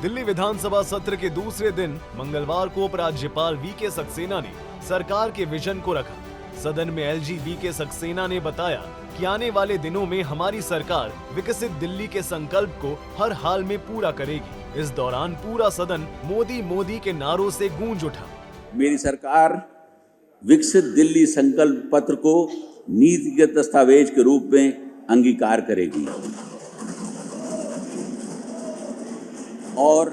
दिल्ली विधानसभा सत्र के दूसरे दिन मंगलवार को उपराज्यपाल वीके सक्सेना ने सरकार के विजन को रखा। सदन में एलजी वीके सक्सेना ने बताया कि आने वाले दिनों में हमारी सरकार विकसित दिल्ली के संकल्प को हर हाल में पूरा करेगी। इस दौरान पूरा सदन मोदी मोदी के नारों से गूंज उठा। मेरी सरकार विकसित दिल्ली संकल्प पत्र को नीतिगत दस्तावेज के रूप में अंगीकार करेगी और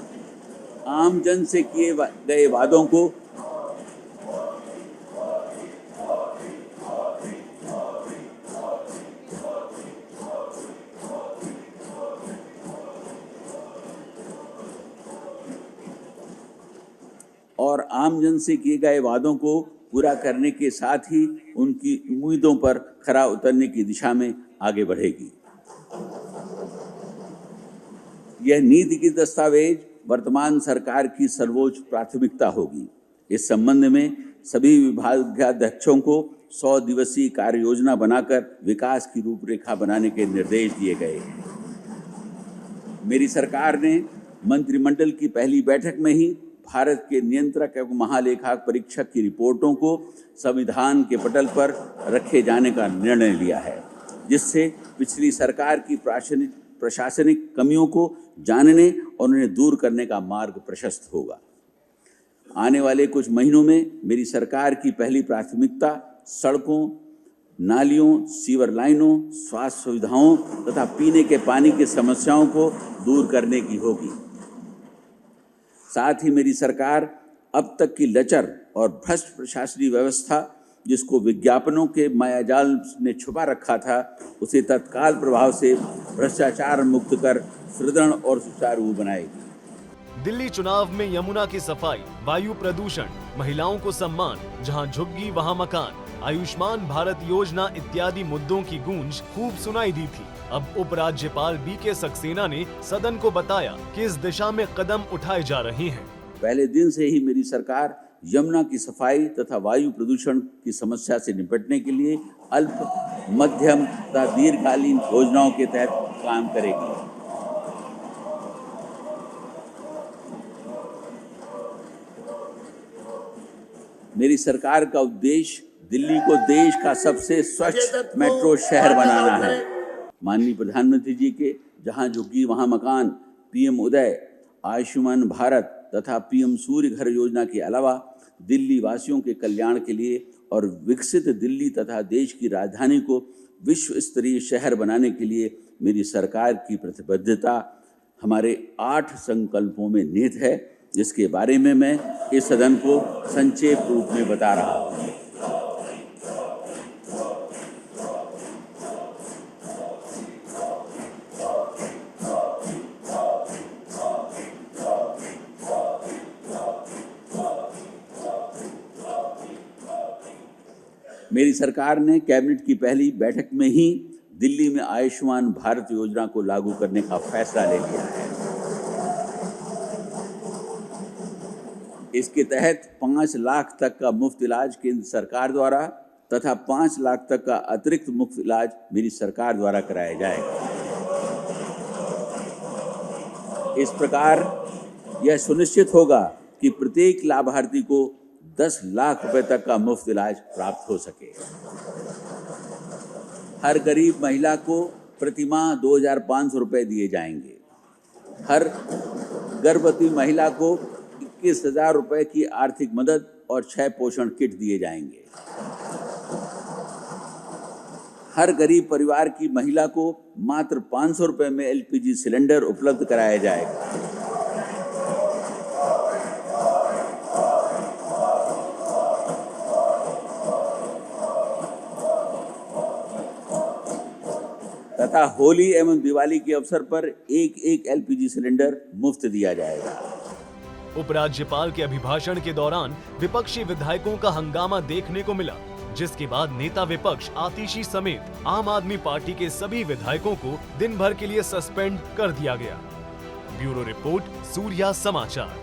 आम जन से किए गए वादों को पूरा करने के साथ ही उनकी उम्मीदों पर खरा उतरने की दिशा में आगे बढ़ेगी। यह नीति की दस्तावेज वर्तमान सरकार की सर्वोच्च प्राथमिकता होगी। इस संबंध में सभी विभागाध्यक्षों को 100 दिवसीय कार्य योजना बनाकर विकास की रूपरेखा बनाने के निर्देश दिए गए हैं। मेरी सरकार ने मंत्रिमंडल की पहली बैठक में ही भारत के नियंत्रक एवं महालेखाक परीक्षक की रिपोर्टों को संविधान के पटल पर रखे जाने का निर्णय लिया है, जिससे पिछली सरकार की प्रशासनिक कमियों को जानने और उन्हें दूर करने का मार्ग प्रशस्त होगा। आने वाले कुछ महीनों में मेरी सरकार की पहली प्राथमिकता सड़कों, नालियों, सीवर लाइनों, स्वास्थ्य सुविधाओं तथा पीने के पानी की समस्याओं को दूर करने की होगी। साथ ही मेरी सरकार अब तक की लचर और भ्रष्ट प्रशासनिक व्यवस्था, जिसको विज्ञापनों के मायाजाल ने छुपा रखा था, उसे तत्काल प्रभाव से भ्रष्टाचार मुक्त कर सुदृढ़ और सुचारू बनाएगी। दिल्ली चुनाव में यमुना की सफाई, वायु प्रदूषण, महिलाओं को सम्मान, जहां झुग्गी वहां मकान, आयुष्मान भारत योजना इत्यादि मुद्दों की गूंज खूब सुनाई दी थी। अब उपराज्यपाल वीके सक्सेना ने सदन को बताया कि इस दिशा में कदम उठाए जा रहे हैं। पहले दिन से ही मेरी सरकार यमुना की सफाई तथा वायु प्रदूषण की समस्या से निपटने के लिए अल्प, मध्यम तथा दीर्घकालीन योजनाओं के तहत काम करेगी। मेरी सरकार का उद्देश्य दिल्ली को देश का सबसे स्वच्छ मेट्रो शहर बनाना है। माननीय प्रधानमंत्री जी के जहां झुग्गी वहां मकान, पीएम उदय, आयुष्मान भारत तथा पीएम सूर्य घर योजना के अलावा दिल्ली वासियों के कल्याण के लिए और विकसित दिल्ली तथा देश की राजधानी को विश्व स्तरीय शहर बनाने के लिए मेरी सरकार की प्रतिबद्धता हमारे 8 संकल्पों में निहित है, जिसके बारे में मैं इस सदन को संक्षेप रूप में बता रहा हूँ। मेरी सरकार ने कैबिनेट की पहली बैठक में ही दिल्ली में आयुष्मान भारत योजना को लागू करने का फैसला ले लिया है। इसके तहत 5 लाख तक का मुफ्त इलाज केंद्र सरकार द्वारा तथा 5 लाख तक का अतिरिक्त मुफ्त इलाज मेरी सरकार द्वारा कराया जाएगा। इस प्रकार यह सुनिश्चित होगा कि प्रत्येक लाभार्थी को 10 लाख रुपए तक का मुफ्त इलाज प्राप्त हो सके। हर गरीब महिला को प्रतिमाह 2,500 रुपए दिए जाएंगे। हर गर्भवती महिला को 21,000 रुपए की आर्थिक मदद और 6 पोषण किट दिए जाएंगे। हर गरीब परिवार की महिला को मात्र 500 रुपए में एलपीजी सिलेंडर उपलब्ध कराया जाएगा। तथा होली एवं दिवाली के अवसर पर एक एलपीजी सिलेंडर मुफ्त दिया जाएगा। उपराज्यपाल के अभिभाषण के दौरान विपक्षी विधायकों का हंगामा देखने को मिला, जिसके बाद नेता विपक्ष आतिशी समेत आम आदमी पार्टी के सभी विधायकों को दिन भर के लिए सस्पेंड कर दिया गया। ब्यूरो रिपोर्ट, सूर्या समाचार।